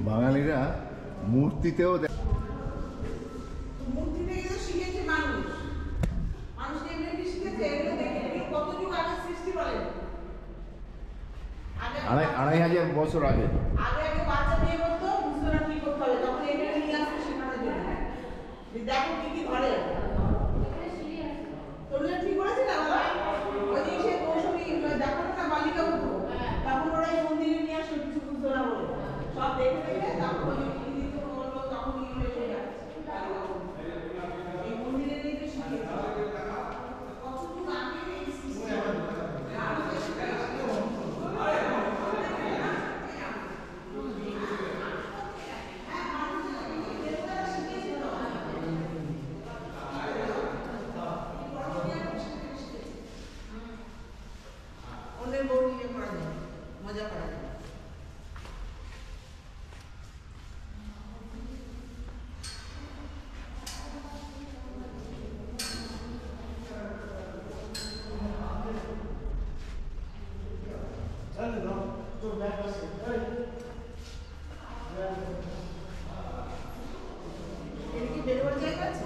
বাঙালিরা মূর্তিতেও মূর্তি থেকে তো শিখেছে মানুষ, মানুষ এমনি শিখেছে। এগুলো দেখে কত যুগ আগে সৃষ্টি বলেন, 2500 বছর আগে। আগে বাচ্চা বিয়ে করতো, বুঝতো না কি করতে হবে, তখন এখানে নিয়ে আসতো শেখানোর জন্য। দেখো কি কি ধরে তোমরা ঠিক করেছে না বাবা? ওই যে সে কৌশলী দেখো না বালিকা হতো, তখন ওরা এই মন্দিরে নিয়ে আসতো কিছু বুঝতো না বলে, সব দেখে দেখে তারপর ওই দিদিত বললো, তখন কি হয়ে যাচ্ছে এই মন্দিরে নিয়ে তো শিখেছে। কতটুকু আগে এই সিস্টেম অন্যের বউ নিয়ে করা যায়, মজা করা যায়। এদিকে বেরোবার জায়গা আছে?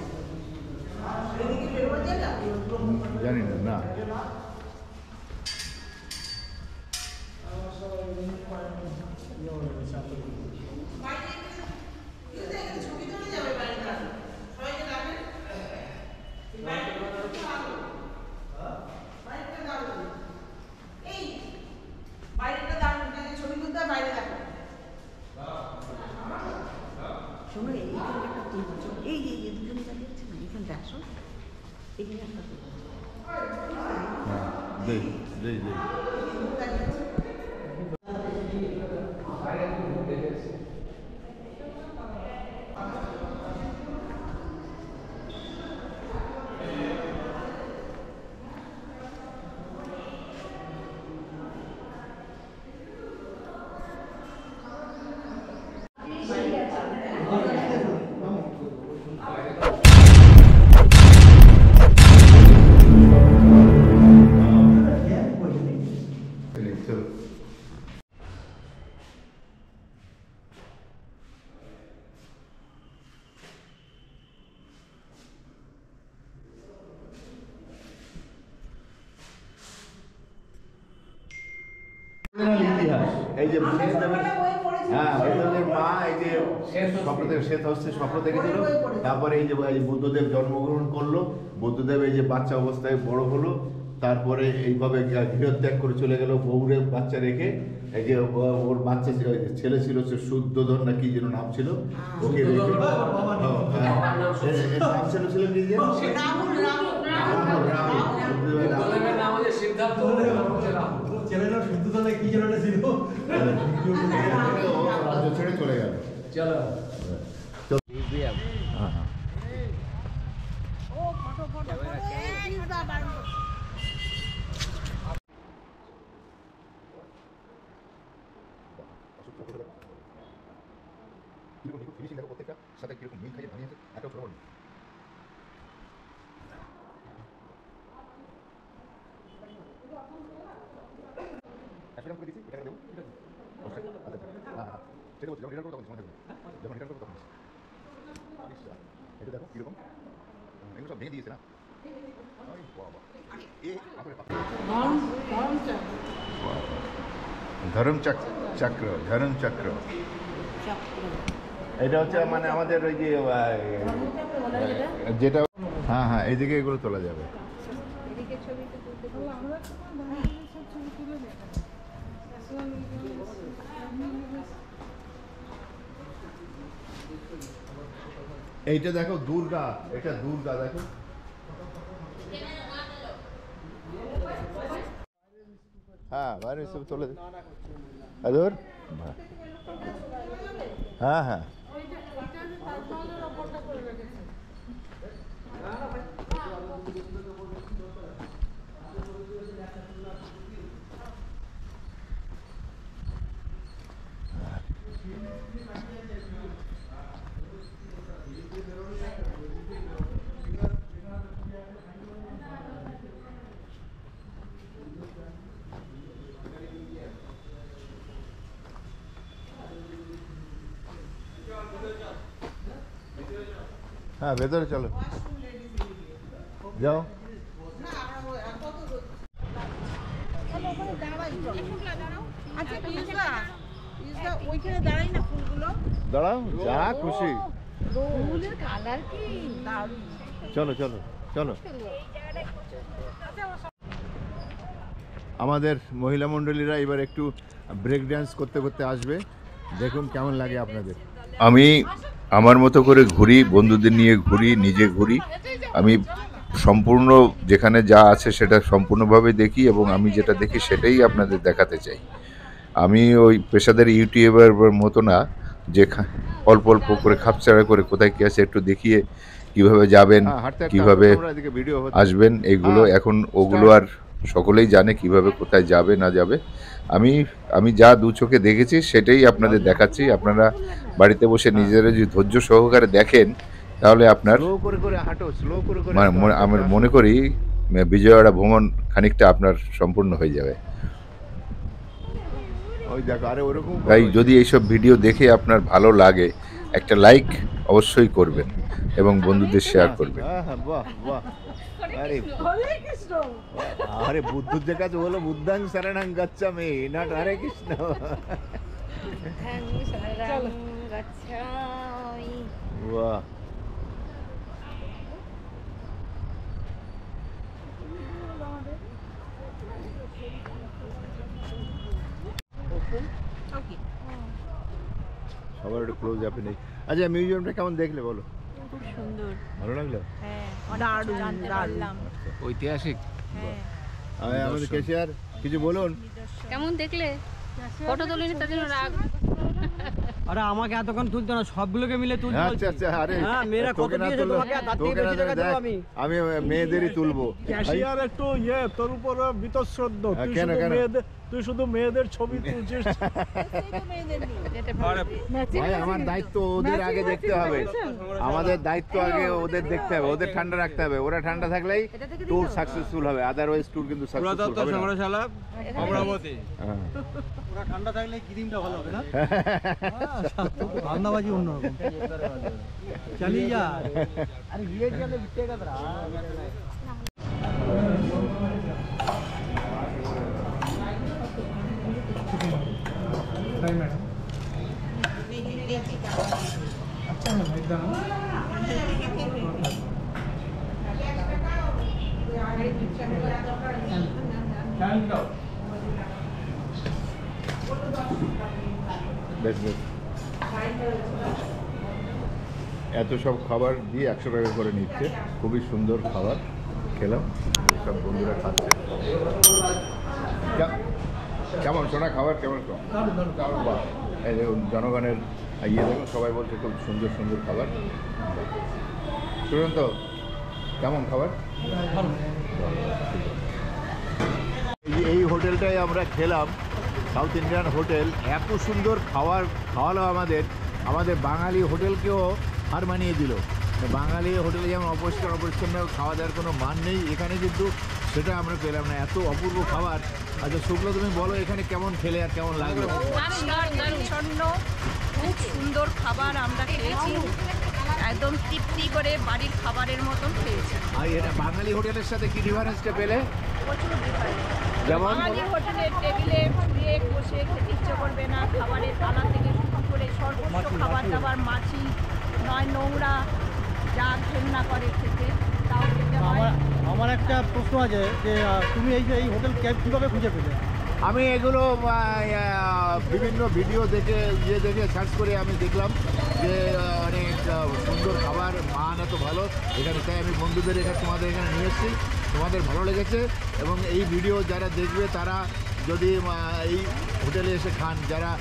এদিকে বেরোবার জায়গা? জানি না, না বাইরে কেউ দেখে ছবি তোলা যাবে, বাইরে দাঁড়ানো সবাইকে ডাকেন, বাইরে বাইরেটা দাঁড়ানো, এই বাইরেটা দাঁড়ানো, ছবি তুলতে হয়, বাইরে দেখো। শোনো, এইখানে একটা তুলছ, এই যে দুজনে দাঁড়িয়ে আছে না, এখানটা আসো, এখানে একটা তুলছ। দাঁড়িয়ে আছে। ইতিহাস এই যে হ্যাঁ বুদ্ধদেবের মা এই যে স্বপ্ন থেকে শ্বেত হস্তে স্বপ্ন দেখেছিল, তারপরে এই যে বুদ্ধদেব জন্মগ্রহণ করলো, বুদ্ধদেব এই যে বাচ্চা অবস্থায় বড় হলো, তারপরে এইভাবে গৃহত্যাগ করে চলে গেল বউরে বাচ্চা রেখে। এই যে ওর বাচ্চা ছেলে ছিল সে শুদ্ধোধন না কি যেন নাম ছিল, ওকে রেখে নাম ছিল কি যেন রাজ্য ছেড়ে চলে গেল। প্রত্যেকটা সাথে কিরকম মিল খাইয়ে বানিয়েছে এত প্রবল। এটা দেখো কিরকম এগুলো সব ভেঙে দিয়েছে না। ধর্ম চক্র ধর্ম চক্র এটা হচ্ছে মানে আমাদের ওই যে যেটা হ্যাঁ হ্যাঁ এইদিকে এগুলো তোলা যাবে। এইটা দেখো দুর্গা, এটা দুর্গা দেখো। হ্যাঁ বাইরে সব তোলে আদর হ্যাঁ হ্যাঁ হ্যাঁ ভেতরে চলো যাও। দাঁড়াও যা খুশি চলো চলো চলো। আমাদের মহিলা মণ্ডলীরা এবার একটু ব্রেক ড্যান্স করতে করতে আসবে, দেখুন কেমন লাগে আপনাদের। আমি আমার মতো করে ঘুরি, বন্ধুদের নিয়ে ঘুরি, নিজে ঘুরি। আমি সম্পূর্ণ যেখানে যা আছে সেটা সম্পূর্ণভাবে দেখি এবং আমি যেটা দেখি সেটাই আপনাদের দেখাতে চাই। আমি ওই পেশাদারি ইউটিউবার মতো না যে অল্প অল্প করে খাপছাড়া করে কোথায় কী আছে একটু দেখিয়ে কিভাবে যাবেন কিভাবে আসবেন এইগুলো এখন ওগুলো আর সকলেই জানে কিভাবে কোথায় যাবে না যাবে। আমি যা দু চোখে দেখেছি সেটাই আপনাদের দেখাচ্ছি। আপনারা বাড়িতে বসে নিজেরা যদি ধৈর্য সহকারে দেখেন তাহলে আপনার আমি মনে করি বিজয়ওয়াড়া ভ্রমণ খানিকটা আপনার সম্পূর্ণ হয়ে যাবে। তাই যদি এইসব ভিডিও দেখে আপনার ভালো লাগে একটা লাইক অবশ্যই করবেন এবং বন্ধুদের শেয়ার করবেন। আরে বুদ্ধদের কাছে বলো বুদ্ধাং শরণং গচ্ছামি, নট হরে কৃষ্ণ। বাহ সবার একটু ক্লোজ আপে নেই। আচ্ছা মিউজিয়ামটা কেমন দেখলে বলো? খুব সুন্দর, ভালো লাগলো? হ্যাঁ দারুণ জানতে পারলাম, ঐতিহাসিক। আমাদের কেশিয়ার কিছু বলুন। কেমন দেখলে? ফটো তুলিনি তার জন্য রাগ। আরে আমাকে এতক্ষণ তুলতো না, সবগুলোকে মিলে তুলতে। আচ্ছা আচ্ছা আরে হ্যাঁ মেয়েরা কত দিয়েছে তোমাকে, তার থেকে বেশি টাকা দেব আমি। আমি মেয়েদেরই তুলবো। ক্যাশিয়ার একটু তোর উপর বিতশ্রদ্ধ। তুই শুধু মেয়েদের ছবি তুলছিস। ভাই আমার দায়িত্ব ওদের আগে দেখতে হবে, আমাদের দায়িত্ব আগে ওদের দেখতে হবে, ওদের ঠান্ডা রাখতে হবে। ওরা ঠান্ডা থাকলেই ট্যুর সাকসেসফুল হবে, আদারওয়াইজ ট্যুর কিন্তু সাকসেসফুল হবে না। সংগ্রহশালা অমরাবতী ওরা ঠান্ডা থাকলে ক্রিমটা ভালো হবে না? ঠান্ডাবাজি অন্যরকম। চালিয়ে যা। আরে গিয়ে গেলে বিটেগা তোরা। বেশ বেশ, এত সব খাবার দিয়ে 100 টাকা করে নিচ্ছে, খুবই সুন্দর খাবার খেলাম, সব বন্ধুরা খাচ্ছে। কেমন শোনা খাবার কেমন? বাহ, এই দেখুন জনগণের দেখুন সবাই বলছে খুব সুন্দর সুন্দর খাবার। শুনুন তো কেমন খাবার? এই হোটেলটাই আমরা খেলাম, সাউথ ইন্ডিয়ান হোটেল। এত সুন্দর খাওয়ালো আমাদের বাঙালি হোটেলকেও হার মানিয়ে দিল। বাঙালি হোটেলে যেমন অপরিচ্ছন্ন খাওয়া দাওয়ার কোনো মান নেই, এখানে কিন্তু সেটা আমরা পেলাম না, এত অপূর্ব খাবার। আচ্ছা শুক্লা, তুমি বলো এখানে কেমন খেলে আর কেমন লাগলো? খুব সুন্দর খাবার আমরা খেয়েছি, একদম তৃপ্তি করে বাড়ির খাবারের মতন খেয়েছি। আর এটা বাঙালি হোটেলের সাথে কি ডিফারেন্সটা পেলে? প্রচুর ডিফারেন্স। যেমন বাঙালি হোটেলের টেবিলে শুয়ে বসে খেতে ইচ্ছে করবে না, খাবারের থালা থেকে শুরু করে সর্বোচ্চ খাবার দাবার মাছি নয় নোংরা, যা ঘেন্না করে খেতে, তাও খেতে হয়। আমার একটা প্রশ্ন আছে যে তুমি এই হোটেল কীভাবে খুঁজে পেলে? আমি এগুলো বিভিন্ন ভিডিও দেখে সার্চ করে আমি দেখলাম যে অনেক সুন্দর খাবার, মান এত ভালো এখানে, তাই আমি বন্ধুদের তোমাদের এখানে নিয়ে এসেছি। তোমাদের ভালো লেগেছে এবং এই ভিডিও যারা দেখবে তারা যদি এই হোটেলে এসে খান, যারা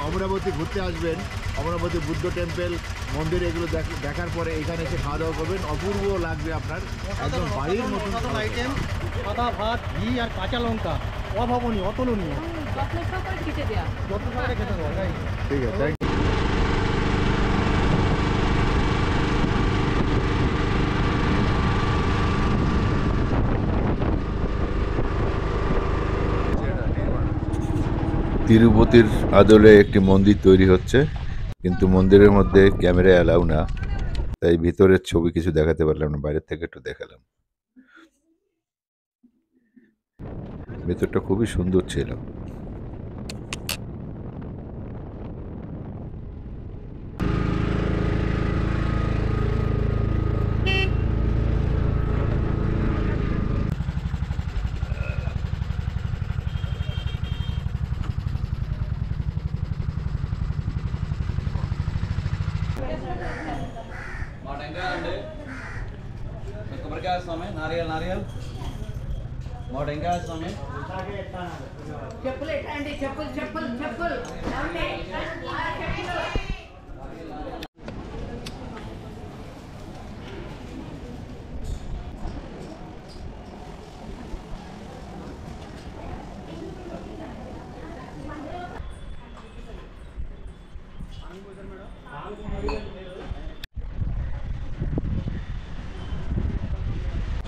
অমরাবতী ঘুরতে আসবেন, অমরাবতী বুদ্ধ টেম্পল মন্দির এগুলো দেখার পরে এখানে এসে খাওয়া দাওয়া করবেন, অপূর্ব লাগবে আপনার, একদম বাড়ির মতন আইটেম, সাদা ভাত, ঘি আর কাঁচা লঙ্কা, অভাবনীয়, অতুলনীয়, যত্ন সহকারে খেতে দেওয়া। খেতে দেওয়া। ঠিক আছে, থ্যাংক ইউ। তিরুপতির আদলে একটি মন্দির তৈরি হচ্ছে, কিন্তু মন্দিরের মধ্যে ক্যামেরা অ্যালাউ না, তাই ভিতরের ছবি কিছু দেখাতে পারলাম না, বাইরের থেকে একটু দেখালাম। ভেতরটা খুবই সুন্দর ছিল। नारियल नारियल मोटेंगा स्वामी చెప్పులు ఎట్టండి, చెప్పులు చెప్పులు చెప్పులు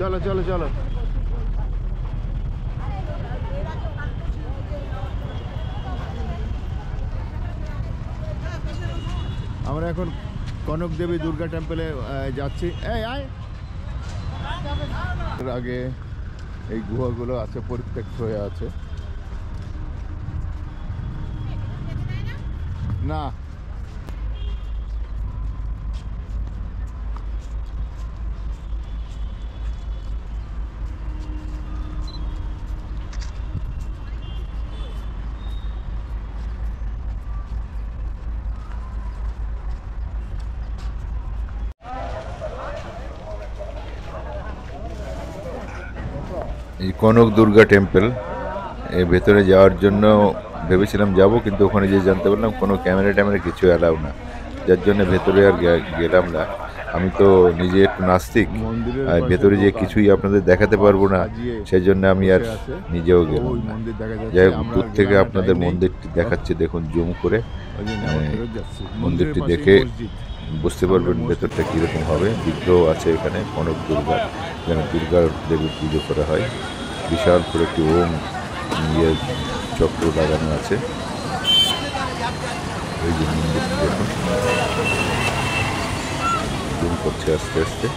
চলো চলো চলো, আমরা এখন কনক দেবী দুর্গা টেম্পলে যাচ্ছি। এই আয়, এর আগে এই গুহাগুলো আছে, পরিত্যক্ত হয়ে আছে। না এই কনক দুর্গা টেম্পল, এর ভেতরে যাওয়ার জন্য ভেবেছিলাম যাব, কিন্তু ওখানে যে জানতে পারলাম কোনো ক্যামেরা কিছু অ্যালাউ না, যার জন্য ভেতরে আর গেলাম না। আমি তো নিজে একটু নাস্তিক, আর ভেতরে যে কিছুই আপনাদের দেখাতে পারবো না, সেই জন্য আমি আর নিজেও গেলাম না। যাই হোক, দূর থেকে আপনাদের মন্দিরটি দেখাচ্ছি, দেখুন জুম করে। মন্দিরটি দেখে বুঝতে পারবেন ভেতরটা কীরকম হবে। বিগ্রহ আছে এখানে কনক দুর্গার, যেখানে দুর্গা দেবীর পুজো করা হয়। বিশাল করে একটি ওম চক্র লাগানো আছে। এই যে মন্দিরটি দেখুন, জুম করছে আস্তে আস্তে।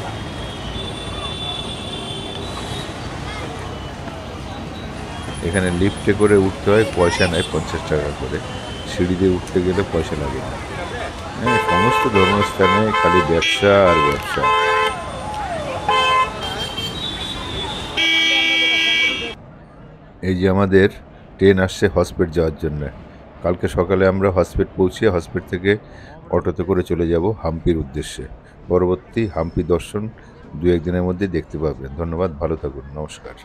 এখানে লিফটে করে উঠতে হয়, পয়সা নেয় 50 টাকা করে। সিঁড়ি দিয়ে উঠতে গেলে পয়সা লাগে না। হ্যাঁ, সমস্ত ধর্মস্থানে খালি ব্যবসা আর ব্যবসা। এই যে আমাদের ট্রেন আসছে হসপিট যাওয়ার জন্য। কালকে সকালে আমরা হসপিট পৌঁছে হসপিট থেকে অটোতে করে চলে যাব হাম্পির উদ্দেশ্যে। পরবর্তী হাম্পি দর্শন 2-1 দিনের মধ্যে দেখতে পাবেন। ধন্যবাদ, ভালো থাকুন, নমস্কার।